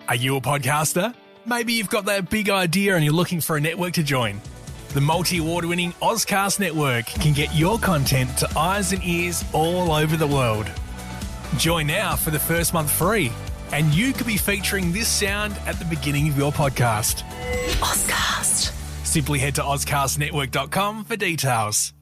Are you a podcaster? Maybe you've got that big idea and you're looking for a network to join. The multi-award-winning Ozcast Network can get your content to eyes and ears all over the world. Join now for the first month free, and you could be featuring this sound at the beginning of your podcast. Ozcast. Simply head to ozcastnetwork.com for details.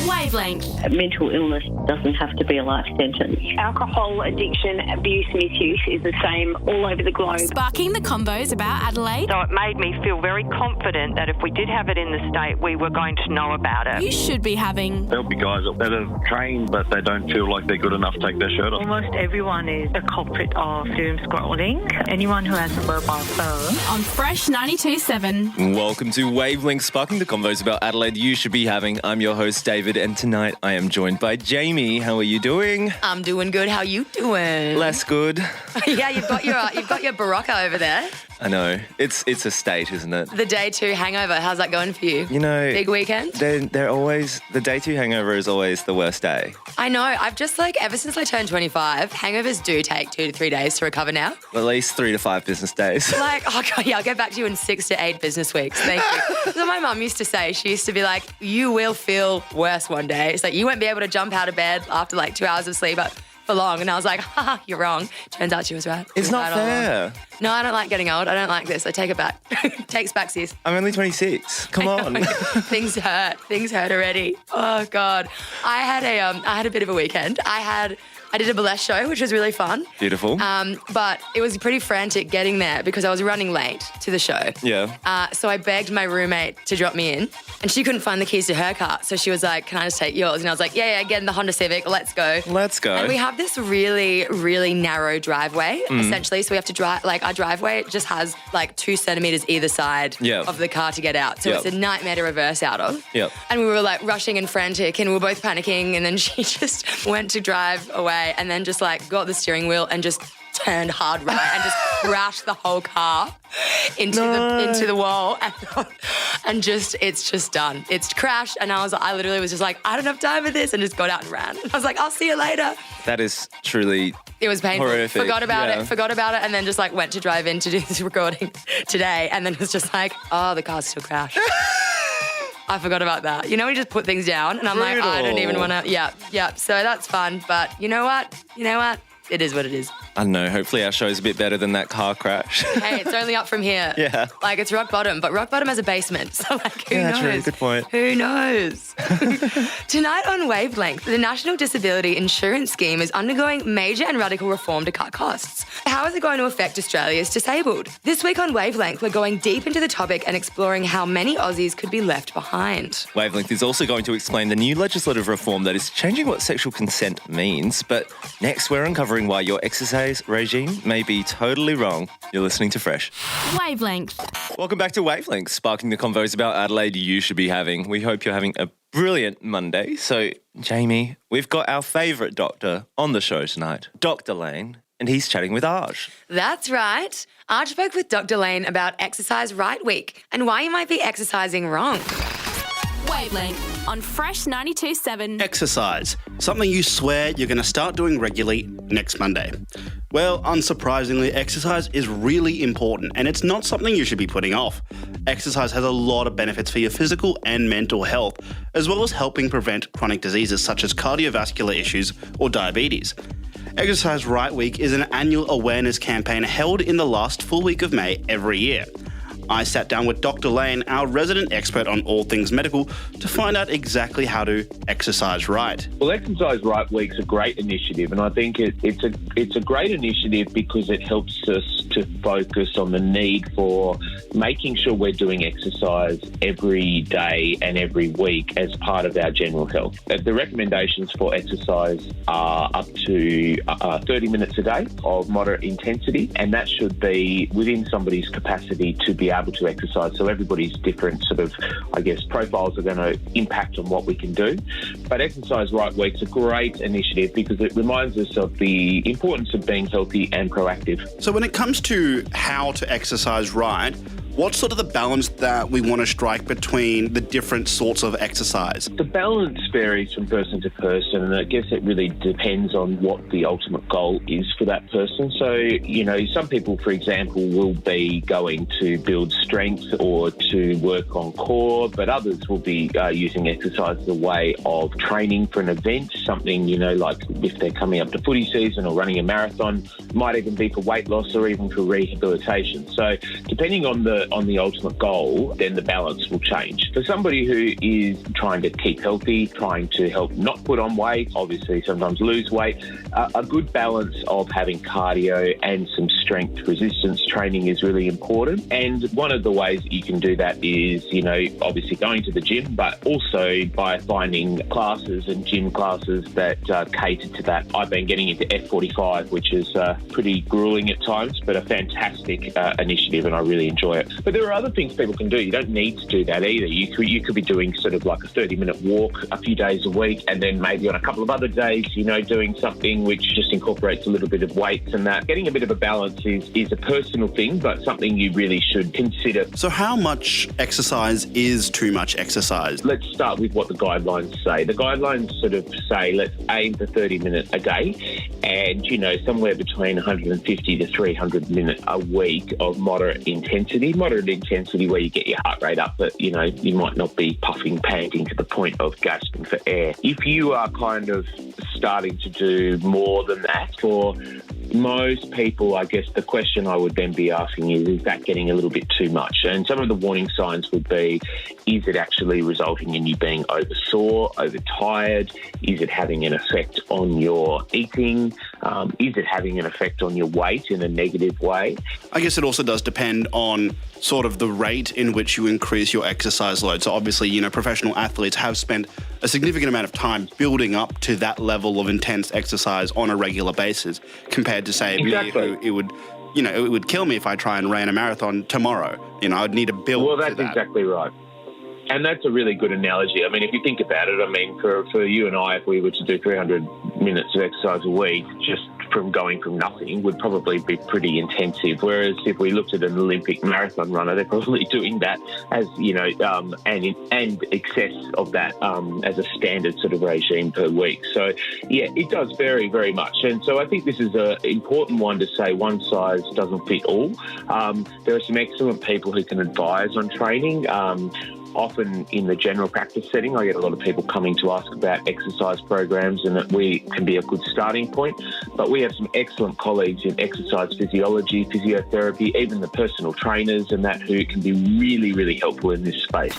Wavelength. Mental illness doesn't have to be a life sentence. Alcohol addiction, abuse, misuse is the same all over the globe. Sparking the combos about Adelaide. So it made me feel very confident that if we did have it in the state, we were going to know about it. You should be having. There'll be guys that are trained, but they don't feel like they're good enough to take their shirt off. Almost everyone is a culprit of doom scrolling. Anyone who has a mobile phone. On Fresh 92.7. Welcome to Wavelength, sparking the convos about Adelaide you should be having. I'm your host, David, and tonight I am joined by Jamie. How are you doing? I'm doing good. How you doing? Less good. Yeah, you've got your Barocca over there. I know. It's a state, isn't it? The day 2 hangover. How's that going for you? You know, big weekend? They're always, the day 2 hangover is always the worst day. I know. I've just ever since I turned 25, hangovers do take 2 to 3 days to recover now. At least 3 to 5 business days. Oh God, yeah, I'll get back to you in 6 to 8 business weeks. Thank you. So my mum used to say, she used to be like, you will feel worse one day. It's like, you won't be able to jump out of bed after 2 hours of sleep for long. And I was like, haha, you're wrong. Turns out she was right. It's not fair. No, I don't like getting old. I don't like this. I take it back. Takes back, sis. I'm only 26. Come on. Things hurt. Things hurt already. Oh, God. I had a bit of a weekend. I did a burlesque show, which was really fun. Beautiful. But it was pretty frantic getting there because I was running late to the show. Yeah. So I begged my roommate to drop me in, and she couldn't find the keys to her car. So she was like, can I just take yours? And I was like, yeah, get in the Honda Civic. Let's go. Let's go. And we have this really, really narrow driveway, essentially. So we have to drive, our driveway just has 2 centimetres either side of the car to get out. So it's a nightmare to reverse out of. Yep. And we were rushing and frantic, and we were both panicking. And then she just went to drive away and then just got the steering wheel and just turned hard right and just crashed the whole car into the wall and just it's just done. It's crashed, and I literally was just like, I don't have time for this, and just got out and ran. I was like, I'll see you later. That is truly it was painful. Horrific. Forgot about it, and then just went to drive in to do this recording today, and then it was just oh, the car's still crashed. I forgot about that. You know, we just put things down, and I'm like, I don't even want to. Yeah. So that's fun, but you know what? It is what it is. I don't know. Hopefully our show's a bit better than that car crash. Hey, it's only up from here. Yeah. It's rock bottom, but rock bottom has a basement. So who knows? True. Good point. Who knows? Tonight on Wavelength, the National Disability Insurance Scheme is undergoing major and radical reform to cut costs. How is it going to affect Australia's disabled? This week on Wavelength, we're going deep into the topic and exploring how many Aussies could be left behind. Wavelength is also going to explain the new legislative reform that is changing what sexual consent means. But next, we're uncovering why your exercise regime may be totally wrong. You're listening to Fresh. Wavelength. Welcome back to Wavelength, sparking the convos about Adelaide you should be having. We hope you're having a brilliant Monday. So, Jamie, we've got our favourite doctor on the show tonight, Dr. Lane, and he's chatting with Aj. That's right. Aj spoke with Dr. Lane about Exercise Right Week and why you might be exercising wrong. Wavelength on Fresh 92.7. Exercise, something you swear you're going to start doing regularly next Monday. Well, unsurprisingly, exercise is really important, and it's not something you should be putting off. Exercise has a lot of benefits for your physical and mental health, as well as helping prevent chronic diseases such as cardiovascular issues or diabetes. Exercise Right Week is an annual awareness campaign held in the last full week of May every year. I sat down with Dr. Lane, our resident expert on all things medical, to find out exactly how to exercise right. Well, Exercise Right Week's a great initiative, and I think it's a great initiative because it helps us to focus on the need for making sure we're doing exercise every day and every week as part of our general health. The recommendations for exercise are up to 30 minutes a day of moderate intensity, and that should be within somebody's capacity to be able to exercise. So everybody's different profiles are going to impact on what we can do. But Exercise Right Week's a great initiative because it reminds us of the importance of being healthy and proactive. So when it comes to how to exercise right, What's sort of the balance that we want to strike between the different sorts of exercise? The balance varies from person to person, and I guess it really depends on what the ultimate goal is for that person. So, you know, some people, for example, will be going to build strength or to work on core, but others will be using exercise as a way of training for an event, something, you know, like if they're coming up to footy season or running a marathon, might even be for weight loss or even for rehabilitation. So depending on the ultimate goal, then the balance will change. For somebody who is trying to keep healthy, trying to help not put on weight, obviously sometimes lose weight, a good balance of having cardio and some strength resistance training is really important. And one of the ways that you can do that is, you know, obviously going to the gym, but also by finding classes and gym classes that cater to that. I've been getting into F45, which is pretty grueling at times, but a fantastic initiative, and I really enjoy it. But there are other things people can do. You don't need to do that either. You could be doing sort of like a 30-minute walk a few days a week, and then maybe on a couple of other days, you know, doing something which just incorporates a little bit of weights and that. Getting a bit of a balance is a personal thing, but something you really should consider. So how much exercise is too much exercise? Let's start with what the guidelines say. The guidelines sort of say let's aim for 30 minutes a day and, you know, somewhere between 150 to 300 minutes a week of moderate intensity. Moderate intensity where you get your heart rate up, but, you know, you might not be puffing, panting to the point of gasping for air. If you are kind of starting to do more than that, for most people, I guess the question I would then be asking is that getting a little bit too much? And some of the warning signs would be, is it actually resulting in you being oversore, overtired? Is it having an effect on your eating? Is it having an effect on your weight in a negative way? I guess it also does depend on sort of the rate in which you increase your exercise load. So obviously, you know, professional athletes have spent a significant amount of time building up to that level of intense exercise on a regular basis compared to, say, exactly. me, who it would kill me if I try and run a marathon tomorrow. You know, I'd need to build Well, to that's that. exactly right. And that's a really good analogy. I mean, if you think about it, I mean, for you and I, if we were to do 300 minutes of exercise a week, just from going from nothing, would probably be pretty intensive. Whereas if we looked at an Olympic marathon runner, they're probably doing that as, you know, and excess of that as a standard sort of regime per week. So, yeah, it does vary very much. And so I think this is an important one to say one size doesn't fit all. There are some excellent people who can advise on training. Often in the general practice setting, I get a lot of people coming to ask about exercise programs, and that we can be a good starting point. But we have some excellent colleagues in exercise physiology, physiotherapy, even the personal trainers and that who can be really, really helpful in this space.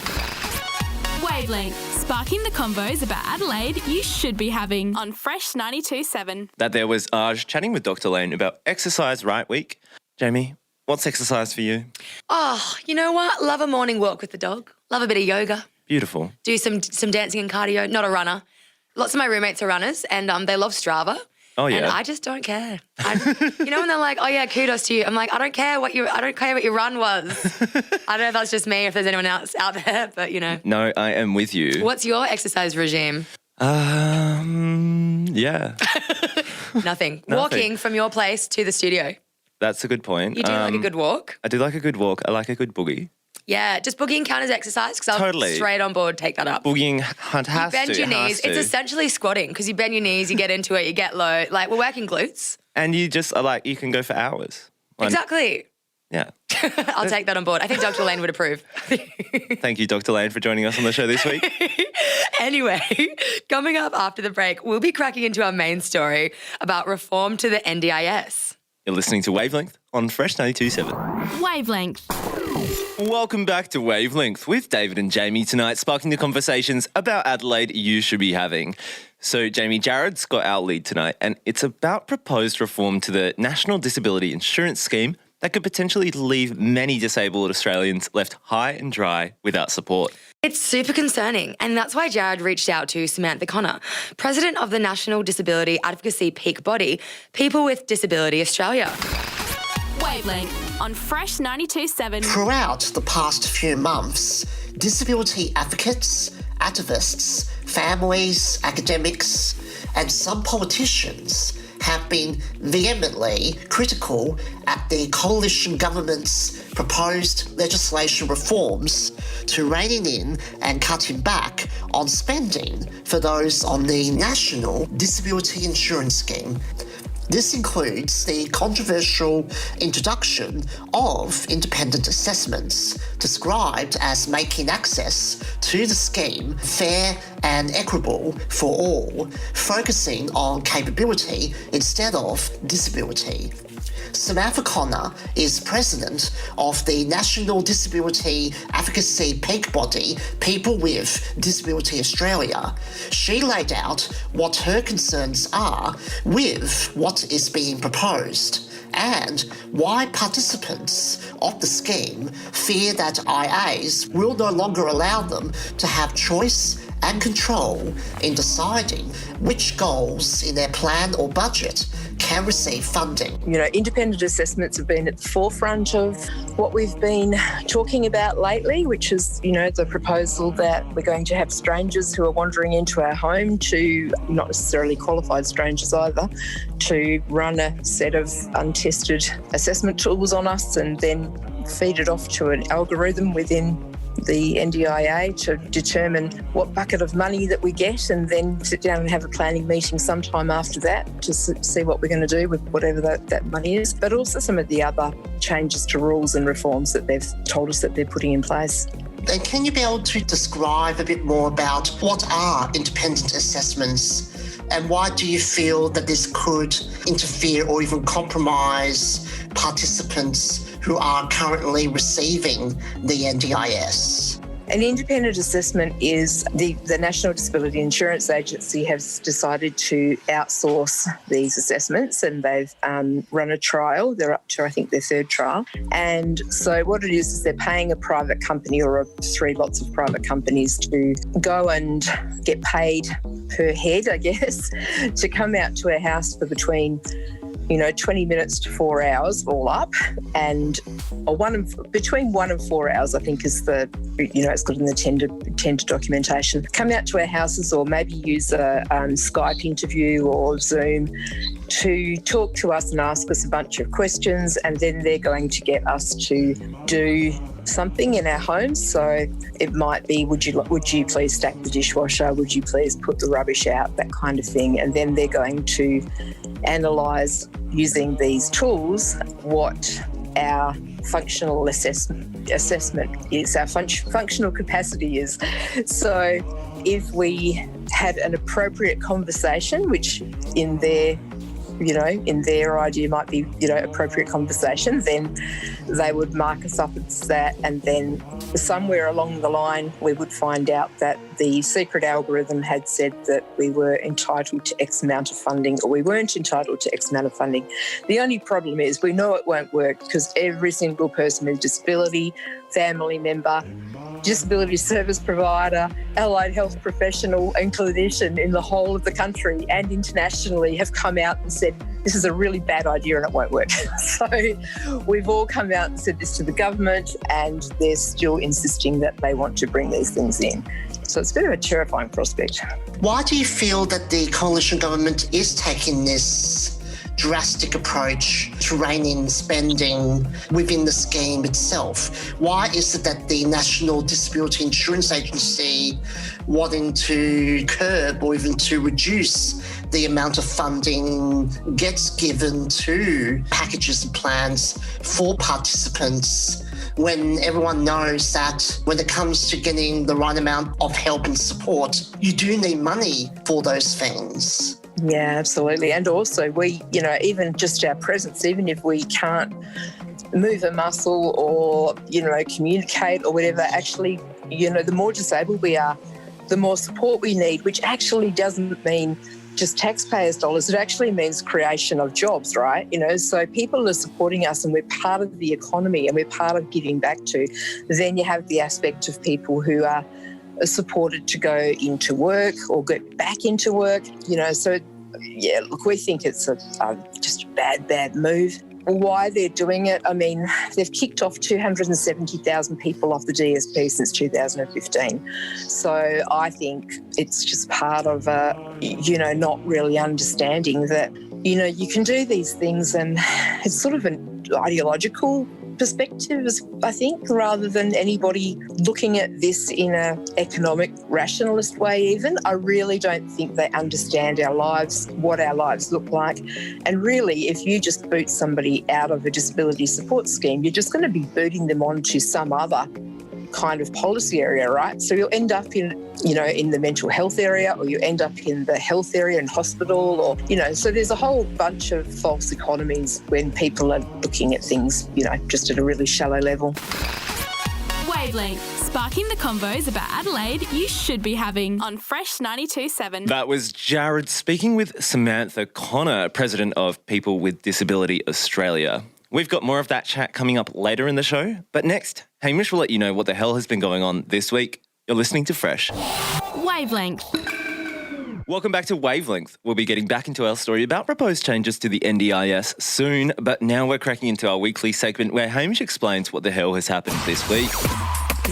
Wavelength, sparking the convos about Adelaide you should be having on Fresh 92.7. That there was Aj chatting with Dr. Lane about Exercise Right Week. Jamie, what's exercise for you? Oh, you know what? Love a morning walk with the dog. Love a bit of yoga. Beautiful. Do some dancing and cardio. Not a runner. Lots of my roommates are runners, and they love Strava. Oh yeah. And I just don't care. You know when they're like, "Oh yeah, kudos to you." I'm like, I don't care what your run was. I don't know if that's just me, or if there's anyone else out there, but you know. No, I am with you. What's your exercise regime? Yeah. Nothing. Walking from your place to the studio. That's a good point. You do like a good walk. I do like a good walk. I like a good boogie. Yeah, does boogieing count as exercise? Because I'll straight on board take that up. Boogieing has you bend your knees. It's essentially squatting because you bend your knees, you get into it, you get low. Like, we're working glutes. And you just are like, you can go for hours. Exactly. Yeah. I'll take that on board. I think Dr. Lane would approve. Thank you, Dr. Lane, for joining us on the show this week. Anyway, coming up after the break, we'll be cracking into our main story about reform to the NDIS. You're listening to Wavelength on Fresh 92.7. Wavelength. Welcome back to Wavelength with David and Jamie tonight, sparking the conversations about Adelaide you should be having. So, Jamie, Jared's got our lead tonight, and it's about proposed reform to the National Disability Insurance Scheme that could potentially leave many disabled Australians left high and dry without support. It's super concerning, and that's why Jared reached out to Samantha Connor, president of the National Disability Advocacy peak body, People with Disability Australia. Wavelength on Fresh 92.7. Throughout the past few months, disability advocates, activists, families, academics, and some politicians have been vehemently critical at the coalition government's proposed legislation reforms to reining in and cutting back on spending for those on the National Disability Insurance Scheme. This includes the controversial introduction of independent assessments, described as making access to the scheme fair and equitable for all, focusing on capability instead of disability. Samantha Connor is president of the National Disability Advocacy peak body, People with Disability Australia. She laid out what her concerns are with what is being proposed and why participants of the scheme fear that IAs will no longer allow them to have choice and control in deciding which goals in their plan or budget can receive funding. You know, independent assessments have been at the forefront of what we've been talking about lately, which is, you know, the proposal that we're going to have strangers who are wandering into our home, to not necessarily qualified strangers either, to run a set of untested assessment tools on us and then feed it off to an algorithm within the NDIA to determine what bucket of money that we get, and then sit down and have a planning meeting sometime after that to see what we're going to do with whatever that money is, but also some of the other changes to rules and reforms that they've told us that they're putting in place. And can you be able to describe a bit more about what are independent assessments and why do you feel that this could interfere or even compromise participants who are currently receiving the NDIS? An independent assessment is the National Disability Insurance Agency has decided to outsource these assessments, and they've run a trial. They're up to, I think, their third trial. And so what it is they're paying a private company or three lots of private companies to go and get paid per head, I guess, to come out to a house for between 20 minutes to 4 hours all up, and between 1 and 4 hours, I think, is the, it's got in the tender documentation. Come out to our houses or maybe use a Skype interview or Zoom to talk to us and ask us a bunch of questions, and then they're going to get us to do something in our homes. So it might be, would you please stack the dishwasher? Would you please put the rubbish out? That kind of thing. And then they're going to analyse using these tools what our functional assessment is, our functional capacity is. So if we had an appropriate conversation, which in their idea might be, appropriate conversation, then they would mark us up as that, and then somewhere along the line we would find out that the secret algorithm had said that we were entitled to X amount of funding, or we weren't entitled to X amount of funding. The only problem is we know it won't work because every single person with disability, family member, disability service provider, allied health professional and clinician in the whole of the country and internationally have come out and said, this is a really bad idea and it won't work. So we've all come out and said this to the government, and they're still insisting that they want to bring these things in. So it's a bit of a terrifying prospect. Why do you feel that the coalition government is taking this drastic approach to rein in spending within the scheme itself? Why is it that the National Disability Insurance Agency wanting to curb or even to reduce the amount of funding gets given to packages and plans for participants, when everyone knows that when it comes to getting the right amount of help and support, you do need money for those things? Yeah, absolutely. And also we, even just our presence, even if we can't move a muscle or, communicate or whatever, actually, the more disabled we are, the more support we need, which actually doesn't mean just taxpayers' dollars. It actually means creation of jobs, right? So people are supporting us and we're part of the economy and we're part of giving back to. Then you have the aspect of people who are supported to go into work or get back into work, so yeah, look, we think it's just a bad move. Why they're doing it, I mean, they've kicked off 270,000 people off the DSP since 2015. So I think it's just part of, not really understanding that, you can do these things and it's sort of an ideological perspective, I think, rather than anybody looking at this in an economic rationalist way even. I really don't think they understand our lives, what our lives look like. And really, if you just boot somebody out of a disability support scheme, you're just going to be booting them onto some other kind of policy area, right? So you'll end up in the mental health area, or you end up in the health area in hospital, or, so there's a whole bunch of false economies when people are looking at things, just at a really shallow level. Wavelength, sparking the convos about Adelaide you should be having on Fresh 92.7. That was Jared speaking with Samantha Connor, President of People with Disability Australia. We've got more of that chat coming up later in the show, but next, Hamish will let you know what the hell has been going on this week. You're listening to Fresh. Wavelength. Welcome back to Wavelength. We'll be getting back into our story about proposed changes to the NDIS soon, but now we're cracking into our weekly segment where Hamish explains what the hell has happened this week.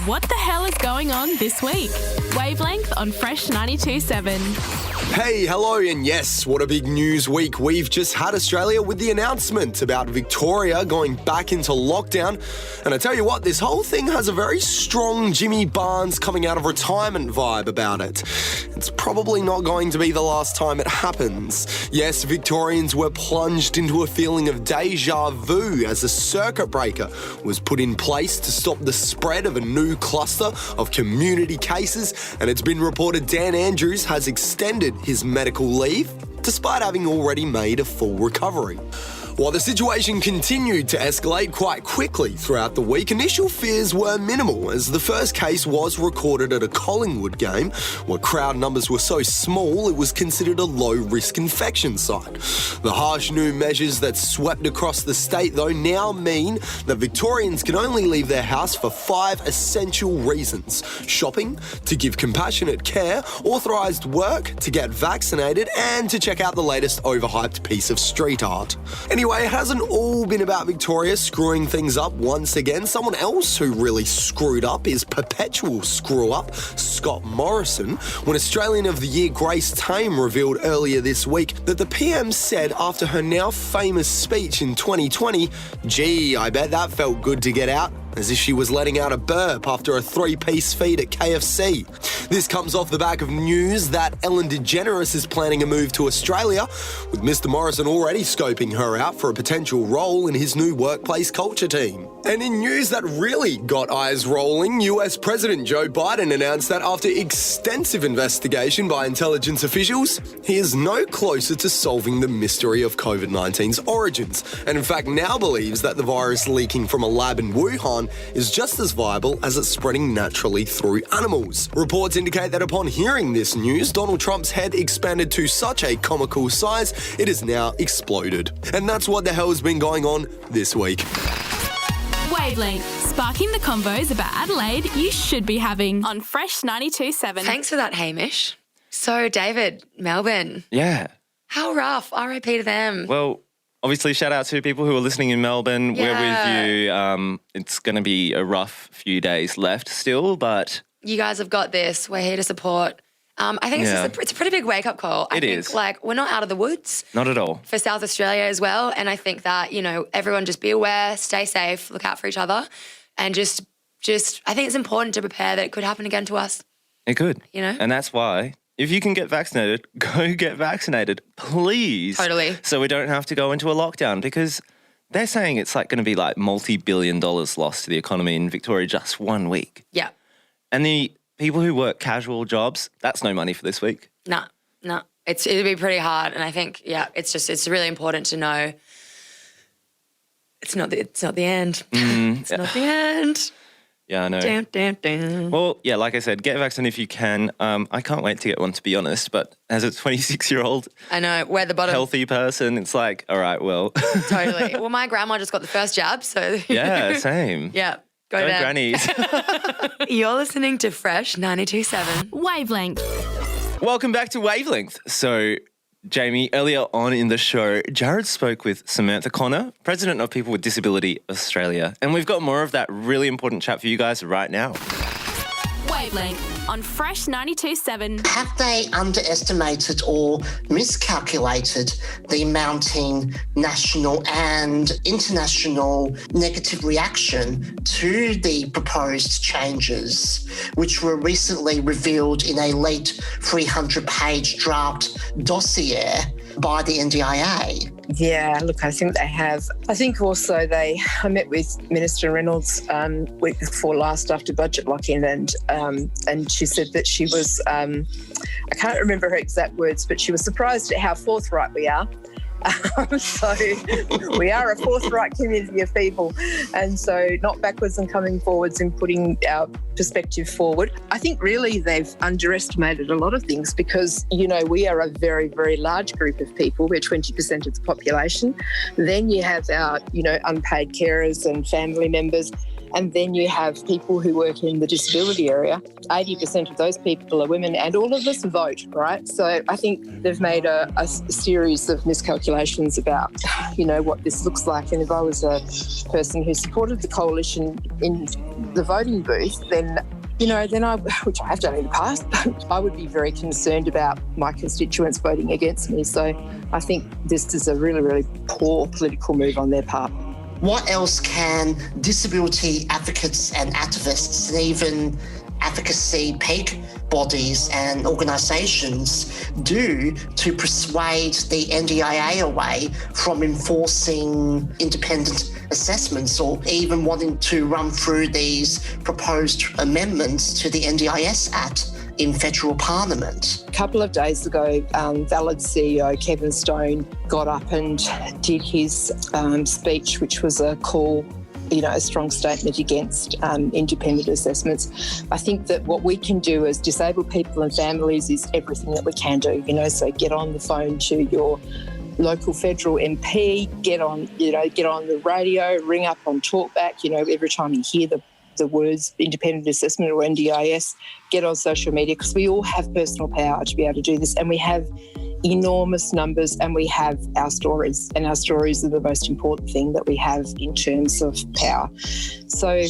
What the hell is going on this week? Wavelength on Fresh 92.7. Hey, hello, and yes, what a big news week we've just had, Australia, with the announcement about Victoria going back into lockdown. And I tell you what, this whole thing has a very strong Jimmy Barnes coming out of retirement vibe about it. It's probably not going to be the last time it happens. Yes, Victorians were plunged into a feeling of deja vu as a circuit breaker was put in place to stop the spread of a new cluster of community cases, and it's been reported Dan Andrews has extended his medical leave despite having already made a full recovery. While the situation continued to escalate quite quickly throughout the week, initial fears were minimal as the first case was recorded at a Collingwood game where crowd numbers were so small it was considered a low-risk infection site. The harsh new measures that swept across the state, though, now mean that Victorians can only leave their house for 5 essential reasons: shopping, to give compassionate care, authorised work, to get vaccinated, and to check out the latest overhyped piece of street art. Anyway, it hasn't all been about Victoria screwing things up once again. Someone else who really screwed up is perpetual screw-up Scott Morrison, when Australian of the Year Grace Tame revealed earlier this week that the PM said after her now famous speech in 2020, "Gee, I bet that felt good to get out," as if she was letting out a burp after a 3-piece feed at KFC. This comes off the back of news that Ellen DeGeneres is planning a move to Australia, with Mr. Morrison already scoping her out for a potential role in his new workplace culture team. And in news that really got eyes rolling, US President Joe Biden announced that after extensive investigation by intelligence officials, he is no closer to solving the mystery of COVID-19's origins, and in fact now believes that the virus leaking from a lab in Wuhan is just as viable as it spreading naturally through animals. Reports indicate that upon hearing this news, Donald Trump's head expanded to such a comical size, it has now exploded. And that's what the hell has been going on this week. Wavelength, sparking the convos about Adelaide you should be having on Fresh 92.7. Thanks for that, Hamish. So, David, Melbourne. Yeah. How rough. R.I.P. to them. Well, obviously, shout out to people who are listening in Melbourne. Yeah. We're with you. It's going to be a rough few days left still, but... You guys have got this. We're here to support. I think it's a pretty big wake-up call. I think, we're not out of the woods. Not at all. For South Australia as well. And I think that, everyone just be aware, stay safe, look out for each other. And just I think it's important to prepare that it could happen again to us. It could. And that's why... If you can get vaccinated, go get vaccinated, please. Totally. So we don't have to go into a lockdown, because they're saying it's going to be multi-billion dollars lost to the economy in Victoria just 1 week. Yeah. And the people who work casual jobs, that's no money for this week. No. It'll be pretty hard. And I think, it's really important to know it's not the end. It's not the end. Yeah, I know. Damn. Well, yeah, like I said, get vaccinated if you can. I can't wait to get one, to be honest. But as a 26-year-old, I know, we're the bottom healthy person, it's all right, well. Totally. Well, my grandma just got the first jab, so. Yeah, same. Yeah. Go down. Grannies. You're listening to Fresh 92.7. Wavelength. Welcome back to Wavelength. So, Jamie, earlier on in the show, Jared spoke with Samantha Connor, President of People with Disability Australia, and we've got more of that really important chat for you guys right now. Wavelength on Fresh 92.7. Have they underestimated or miscalculated the mounting national and international negative reaction to the proposed changes, which were recently revealed in a late 300-page draft dossier by the NDIA? Yeah, look, I think they have. I think also I met with Minister Reynolds week before last after budget lock-in, and she said that she was, I can't remember her exact words, but she was surprised at how forthright we are. So we are a forthright community of people, and so not backwards and coming forwards and putting our perspective forward. I think really they've underestimated a lot of things because, you know, we are a very, very large group of people. We're 20% of the population. Then you have our, you know, unpaid carers and family members. And then you have people who work in the disability area. 80% of those people are women, and all of us vote, right? So I think they've made a series of miscalculations about, you know, what this looks like. And if I was a person who supported the coalition in the voting booth, then, you know, which I have done in the past, but I would be very concerned about my constituents voting against me. So I think this is a really, really poor political move on their part. What else can disability advocates and activists and even advocacy peak bodies and organisations do to persuade the NDIA away from enforcing independent assessments or even wanting to run through these proposed amendments to the NDIS Act in federal parliament? A couple of days ago, Valid CEO Kevin Stone got up and did his speech, which was a call, you know, a strong statement against independent assessments. I think that what we can do as disabled people and families is everything that we can do, you know, so get on the phone to your local federal MP, get on the radio, ring up on Talkback, you know, every time you hear the words independent assessment or NDIS, get on social media, because we all have personal power to be able to do this, and we have enormous numbers, and we have our stories, and our stories are the most important thing that we have in terms of power. So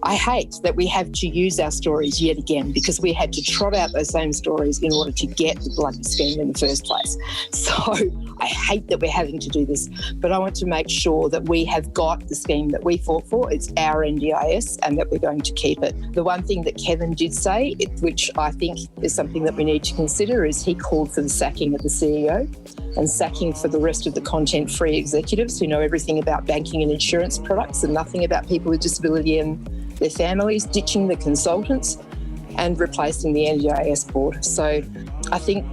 I hate that we have to use our stories yet again, because we had to trot out those same stories in order to get the bloody scheme in the first place. So I hate that we're having to do this, but I want to make sure that we have got the scheme that we fought for. It's our NDIS, and that we're going to keep it. The one thing that Kevin did say, which I think is something that we need to consider, is he called for the sacking of the CEO and sacking for the rest of the content-free executives who know everything about banking and insurance products and nothing about people with disability and their families, ditching the consultants and replacing the NDIS board. So I think,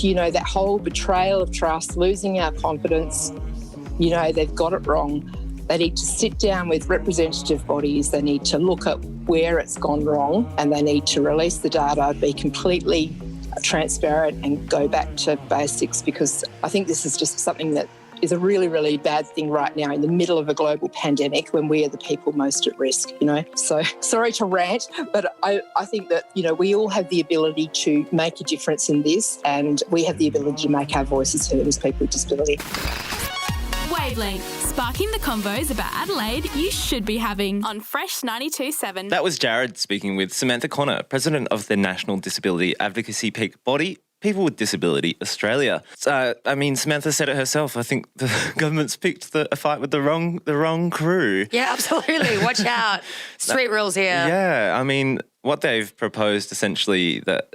you know, that whole betrayal of trust, losing our confidence, you know, they've got it wrong. They need to sit down with representative bodies. They need to look at where it's gone wrong, and they need to release the data, be completely transparent and go back to basics, because I think this is just something that is a really, really bad thing right now in the middle of a global pandemic when we are the people most at risk, you know. So sorry to rant, but I think that, you know, we all have the ability to make a difference in this, and we have the ability to make our voices heard as people with disability. Wavelength, sparking the convos about Adelaide you should be having on Fresh 92.7. That was Jared speaking with Samantha Connor, President of the National Disability Advocacy Peak Body, People with Disability Australia. I mean, Samantha said it herself. I think the government's picked a fight with the wrong crew. Yeah, absolutely. Watch out. Street rules here. Yeah, I mean, what they've proposed essentially that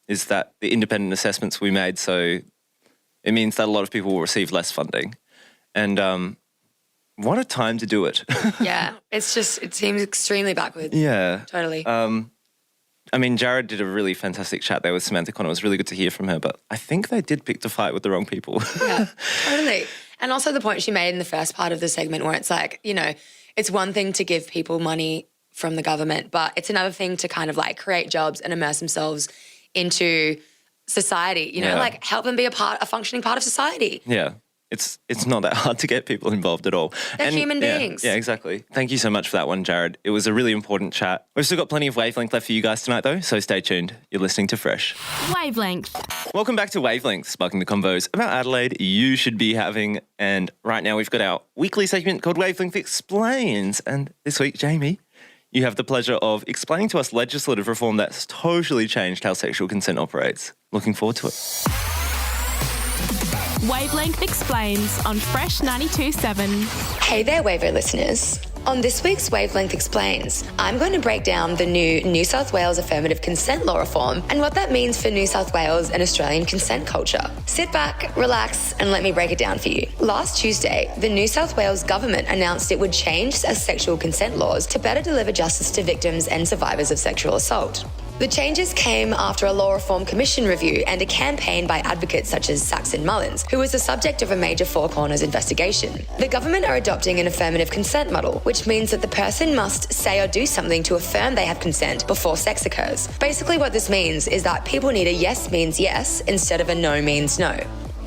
is that the independent assessments we made, so it means that a lot of people will receive less funding. And what a time to do it. Yeah, it seems extremely backwards. Yeah. Totally. I mean, Jared did a really fantastic chat there with Samantha Connor. It was really good to hear from her, but I think they did pick the fight with the wrong people. Yeah, totally. And also the point she made in the first part of the segment where it's like, you know, it's one thing to give people money from the government, but it's another thing to kind of like create jobs and immerse themselves into society, you know, like help them be a functioning part of society. Yeah. It's not that hard to get people involved at all. They're human beings. Yeah, exactly. Thank you so much for that one, Jared. It was a really important chat. We've still got plenty of Wavelength left for you guys tonight, though, so stay tuned. You're listening to Fresh. Wavelength. Welcome back to Wavelength, sparking the convos about Adelaide you should be having. And right now we've got our weekly segment called Wavelength Explains. And this week, Jamie, you have the pleasure of explaining to us legislative reform that's totally changed how sexual consent operates. Looking forward to it. Wavelength Explains on Fresh 92.7. Hey there, Wavo listeners. On this week's Wavelength Explains, I'm going to break down the new New South Wales affirmative consent law reform and what that means for New South Wales and Australian consent culture. Sit back, relax, and let me break it down for you. Last Tuesday, the New South Wales government announced it would change sexual consent laws to better deliver justice to victims and survivors of sexual assault. The changes came after a Law Reform Commission review and a campaign by advocates such as Saxon Mullins, who was the subject of a major Four Corners investigation. The government are adopting an affirmative consent model, which means that the person must say or do something to affirm they have consent before sex occurs. Basically what this means is that people need a yes means yes instead of a no means no.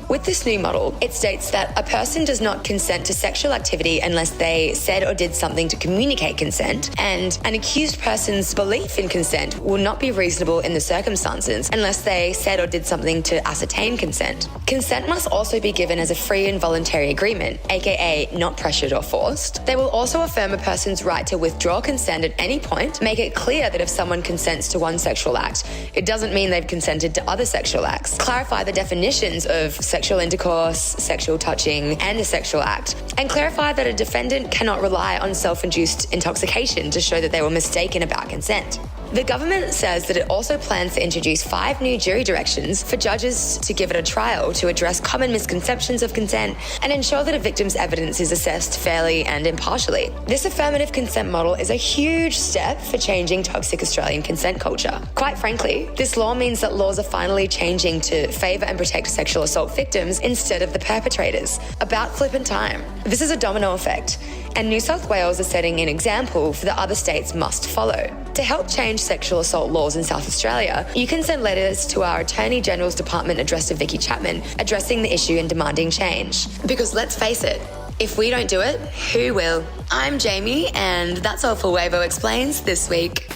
With this new model, it states that a person does not consent to sexual activity unless they said or did something to communicate consent, and an accused person's belief in consent will not be reasonable in the circumstances unless they said or did something to ascertain consent. Consent must also be given as a free and voluntary agreement, aka not pressured or forced. They will also affirm a person's right to withdraw consent at any point, make it clear that if someone consents to one sexual act, it doesn't mean they've consented to other sexual acts, clarify the definitions of sexual intercourse, sexual touching, and a sexual act, and clarify that a defendant cannot rely on self-induced intoxication to show that they were mistaken about consent. The government says that it also plans to introduce 5 new jury directions for judges to give at a trial to address common misconceptions of consent and ensure that a victim's evidence is assessed fairly and impartially. This affirmative consent model is a huge step for changing toxic Australian consent culture. Quite frankly, this law means that laws are finally changing to favour and protect sexual assault victims instead of the perpetrators. About flippin' time. This is a domino effect, and New South Wales is setting an example for the other states must follow. To help change sexual assault laws in South Australia, you can send letters to our Attorney General's Department addressed to Vicky Chapman addressing the issue and demanding change. Because let's face it, if we don't do it, who will? I'm Jamie, and that's all for Wavo Explains this week.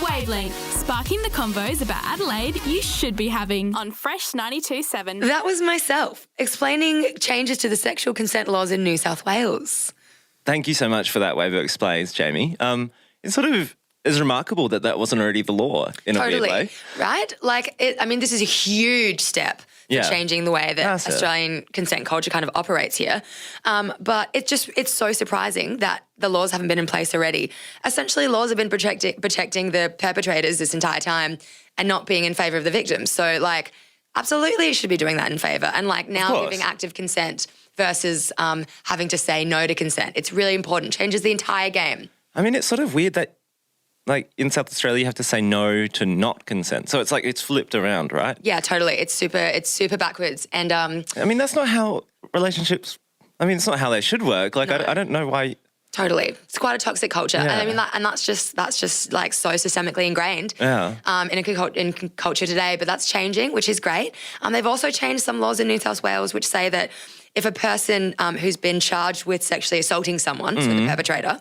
Wavelength, sparking the convos about Adelaide you should be having on Fresh 92.7. That was myself, explaining changes to the sexual consent laws in New South Wales. Thank you so much for that Wavo Explains, Jamie. It's sort of is remarkable that that wasn't already the law in a weird way. Right? This is a huge step for changing the way that Australian consent culture kind of operates here. But it's so surprising that the laws haven't been in place already. Essentially, laws have been protecting the perpetrators this entire time and not being in favour of the victims. So, absolutely it should be doing that in favour. And, now giving active consent versus having to say no to consent. It's really important. Changes the entire game. I mean, it's sort of weird that, in South Australia, you have to say no to not consent. So it's it's flipped around, right? Yeah, totally. It's super backwards. And I mean, that's not how relationships. I mean, it's not how they should work. No. I don't know why. Totally, it's quite a toxic culture, and I mean that's just so systemically ingrained in culture today. But that's changing, which is great. They've also changed some laws in New South Wales which say that if a person who's been charged with sexually assaulting someone, so the perpetrator,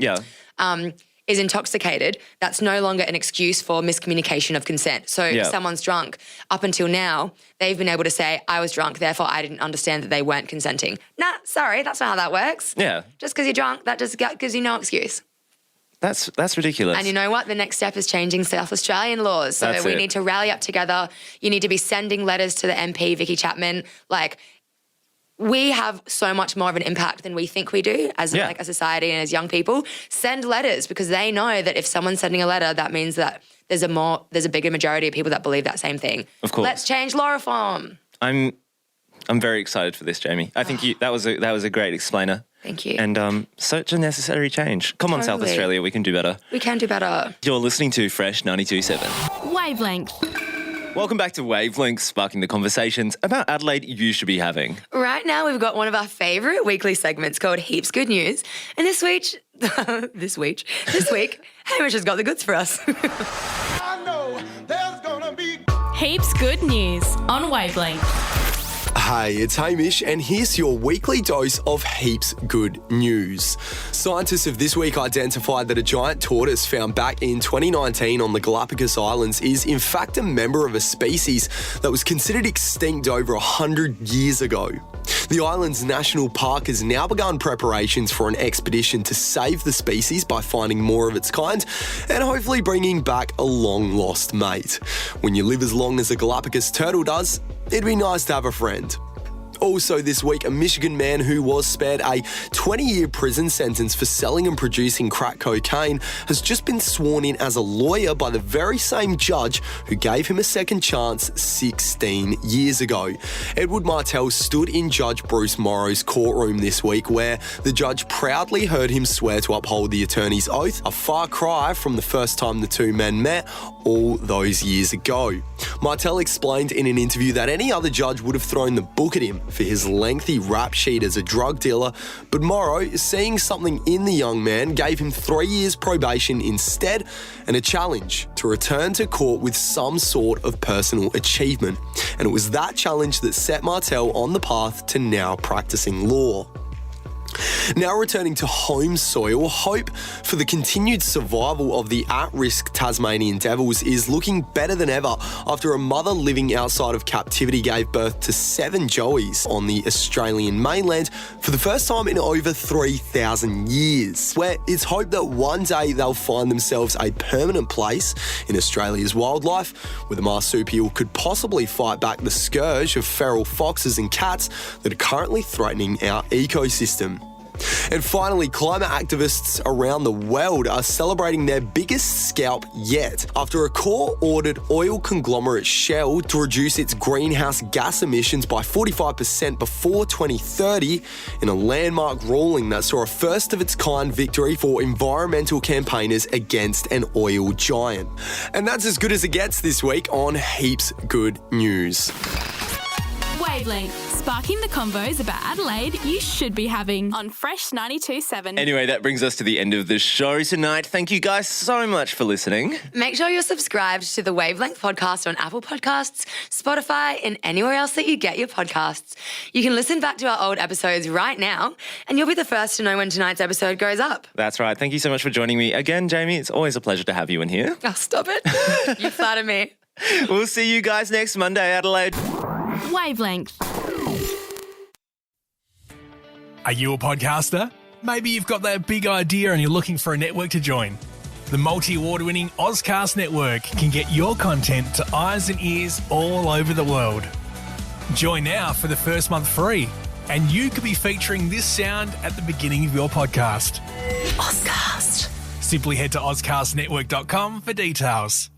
is intoxicated, that's no longer an excuse for miscommunication of consent. So if someone's drunk, up until now, they've been able to say, I was drunk, therefore I didn't understand that they weren't consenting. Nah, sorry, that's not how that works. Yeah. Just because you're drunk, that just gives you no excuse. That's ridiculous. And you know what? The next step is changing South Australian laws. So we need to rally up together. You need to be sending letters to the MP, Vicky Chapman. We have so much more of an impact than we think we do as a society and as young people. Send letters because they know that if someone's sending a letter, that means that there's a bigger majority of people that believe that same thing. Of course. Let's change law reform. I'm very excited for this, Jamie. I think that was a great explainer. Thank you. And such a necessary change. Come on, South Australia, we can do better. We can do better. You're listening to Fresh 92.7. Wavelength. Welcome back to Wavelength, sparking the conversations about Adelaide you should be having. Right now we've got one of our favourite weekly segments called Heaps Good News. And this week, Hamish has got the goods for us. I know there's gonna be Heaps Good News on Wavelength. Hey, it's Hamish, and here's your weekly dose of Heaps Good News. Scientists have this week identified that a giant tortoise found back in 2019 on the Galapagos Islands is in fact a member of a species that was considered extinct over 100 years ago. The island's national park has now begun preparations for an expedition to save the species by finding more of its kind and hopefully bringing back a long-lost mate. When you live as long as a Galapagos turtle does, it'd be nice to have a friend. Also this week, a Michigan man who was spared a 20-year prison sentence for selling and producing crack cocaine has just been sworn in as a lawyer by the very same judge who gave him a second chance 16 years ago. Edward Martell stood in Judge Bruce Morrow's courtroom this week, where the judge proudly heard him swear to uphold the attorney's oath, a far cry from the first time the two men met all those years ago. Martell explained in an interview that any other judge would have thrown the book at him for his lengthy rap sheet as a drug dealer, but Morrow, seeing something in the young man, gave him 3 years probation instead and a challenge to return to court with some sort of personal achievement. And it was that challenge that set Martell on the path to now practicing law. Now returning to home soil, hope for the continued survival of the at-risk Tasmanian Devils is looking better than ever after a mother living outside of captivity gave birth to 7 joeys on the Australian mainland for the first time in over 3,000 years, where it's hoped that one day they'll find themselves a permanent place in Australia's wildlife, where the marsupial could possibly fight back the scourge of feral foxes and cats that are currently threatening our ecosystem. And finally, climate activists around the world are celebrating their biggest scalp yet after a court-ordered oil conglomerate Shell to reduce its greenhouse gas emissions by 45% before 2030 in a landmark ruling that saw a first-of-its-kind victory for environmental campaigners against an oil giant. And that's as good as it gets this week on Heaps Good News. Wavelength, sparking the convos about Adelaide you should be having on Fresh 92.7. Anyway, that brings us to the end of the show tonight. Thank you guys so much for listening. Make sure you're subscribed to the Wavelength podcast on Apple Podcasts, Spotify, and anywhere else that you get your podcasts. You can listen back to our old episodes right now, and you'll be the first to know when tonight's episode goes up. That's right. Thank you so much for joining me again, Jamie. It's always a pleasure to have you in here. Oh, stop it. You flatter me. We'll see you guys next Monday, Adelaide. Wavelength. Are you a podcaster? Maybe you've got that big idea and you're looking for a network to join. The multi-award-winning Ozcast network can get your content to eyes and ears all over the world. Join now for the first month free, and you could be featuring this sound at the beginning of your podcast. Ozcast. Simply head to ozcastnetwork.com for details.